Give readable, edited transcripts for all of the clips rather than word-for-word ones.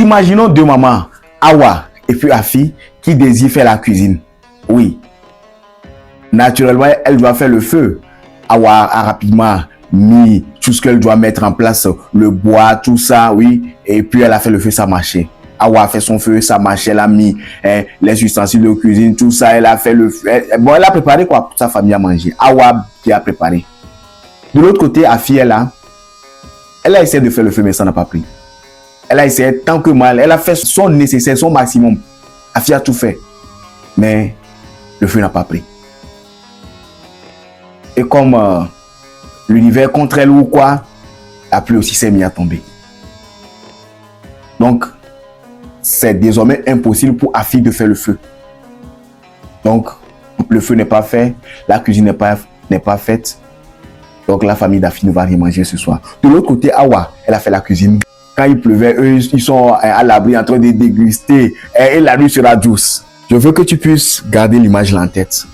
Imaginons deux mamans, Awa et puis Afi, qui désirent faire la cuisine. Oui. Naturellement, elle doit faire le feu. Awa a rapidement mis tout ce qu'elle doit mettre en place, le bois, tout ça, oui. Et puis elle a fait le feu, ça marchait. Awa a fait son feu, ça marchait, elle a mis les ustensiles de cuisine, tout ça, elle a fait le feu. Bon, elle a préparé quoi pour sa famille à manger. Awa qui a préparé. De l'autre côté, Afi, elle a essayé de faire le feu, mais ça n'a pas pris. Elle a essayé tant que mal, elle a fait son nécessaire, son maximum. Afi a tout fait, mais le feu n'a pas pris. Et comme l'univers contre elle ou quoi, la pluie aussi s'est mise à tomber. Donc, c'est désormais impossible pour Afi de faire le feu. Donc, le feu n'est pas fait, la cuisine n'est pas faite. Donc, la famille d'Afi ne va rien manger ce soir. De l'autre côté, Awa, elle a fait la cuisine. Quand il pleuvait, eux, ils sont à l'abri en train de déguster et la nuit sera douce. Je veux que tu puisses garder l'image là en tête.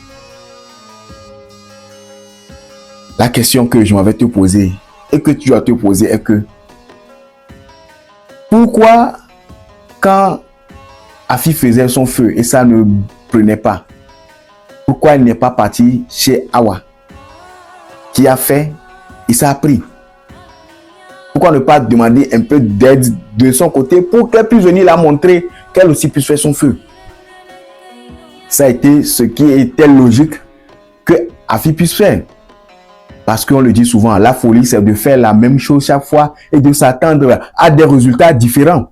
La question que je m'avais te poser et que tu dois te poser est que pourquoi quand Afi faisait son feu et ça ne prenait pas, pourquoi elle n'est pas partie chez Awa qui a fait et ça a pris? Pourquoi ne pas demander un peu d'aide de son côté pour qu'elle puisse venir la montrer qu'elle aussi puisse faire son feu? Ça a été ce qui était logique que Afi puisse faire. Parce qu'on le dit souvent, la folie, c'est de faire la même chose chaque fois et de s'attendre à des résultats différents.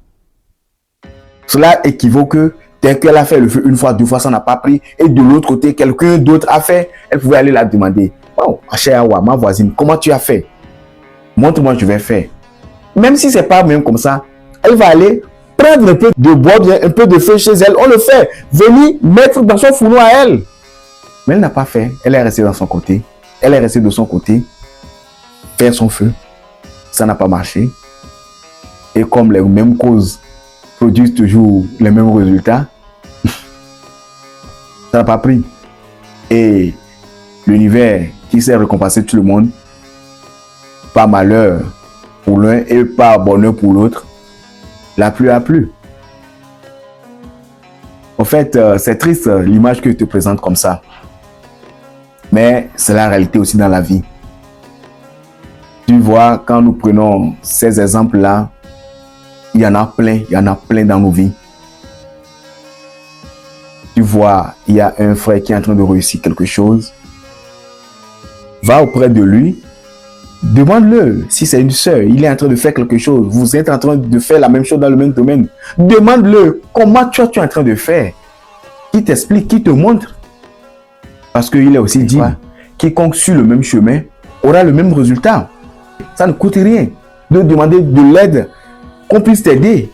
Cela équivaut que dès qu'elle a fait le feu une fois, deux fois, ça n'a pas pris. Et de l'autre côté, quelqu'un d'autre a fait, elle pouvait aller la demander. Oh, chère Awa, ma voisine, comment tu as fait? Montre-moi, je vais faire. Même si ce n'est pas même comme ça, elle va aller prendre un peu de bois, un peu de feu chez elle. On le fait. Venir mettre dans son fourneau à elle. Mais elle n'a pas fait. Elle est restée dans son côté. Elle est restée de son côté, faire son feu. Ça n'a pas marché. Et comme les mêmes causes produisent toujours les mêmes résultats, ça n'a pas pris. Et l'univers qui sait récompenser tout le monde, pas malheur pour l'un et pas bonheur pour l'autre, la pluie a plu. En fait, c'est triste l'image que je te présente comme ça. Mais c'est la réalité aussi dans la vie. Tu vois, quand nous prenons ces exemples-là, il y en a plein dans nos vies. Tu vois, il y a un frère qui est en train de réussir quelque chose. Va auprès de lui, demande-le. Si c'est une sœur, il est en train de faire quelque chose. Vous êtes en train de faire la même chose dans le même domaine. Demande-le comment tu es en train de faire. Qui t'explique, qui te montre. Parce qu'il est aussi dit, quiconque suit le même chemin aura le même résultat. Ça ne coûte rien de demander de l'aide, qu'on puisse t'aider.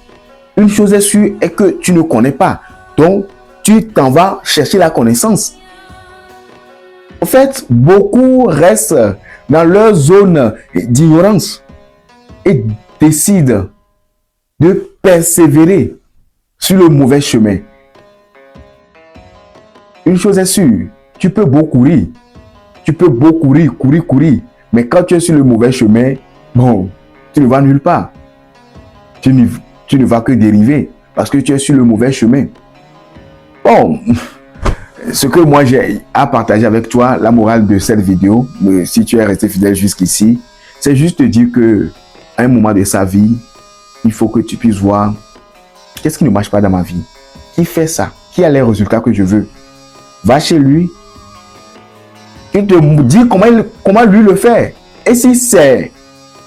Une chose est sûre est que tu ne connais pas. Donc, tu t'en vas chercher la connaissance. En fait, beaucoup restent dans leur zone d'ignorance et décident de persévérer sur le mauvais chemin. Une chose est sûre, tu peux beau courir. Tu peux beau courir. Mais quand tu es sur le mauvais chemin, bon, tu ne vas nulle part. Tu ne vas que dériver parce que tu es sur le mauvais chemin. Bon, ce que moi j'ai à partager avec toi, la morale de cette vidéo, si tu es resté fidèle jusqu'ici, c'est juste te dire que à un moment de sa vie, il faut que tu puisses voir qu'est-ce qui ne marche pas dans ma vie. Qui fait ça? Qui a les résultats que je veux? Va chez lui. Il te dit comment lui le faire. Et si c'est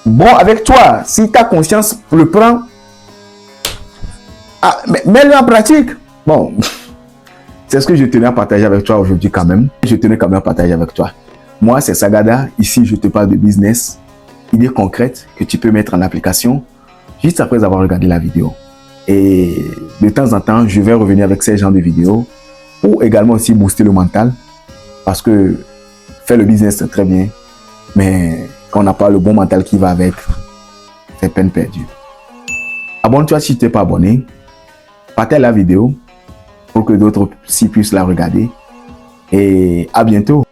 bon avec toi, si ta conscience le prend, mets-le en pratique. Bon, c'est ce que je tenais à partager avec toi aujourd'hui quand même. Je tenais quand même à partager avec toi. Moi, c'est Sagada. Ici, je te parle de business, idées concrètes que tu peux mettre en application juste après avoir regardé la vidéo. Et de temps en temps, je vais revenir avec ces genres de vidéos pour également aussi booster le mental. Parce que faire le business, c'est très bien. Mais quand on n'a pas le bon mental qui va avec, c'est peine perdue. Abonne-toi si tu n'es pas abonné. Partage la vidéo pour que d'autres aussi puissent la regarder. Et à bientôt.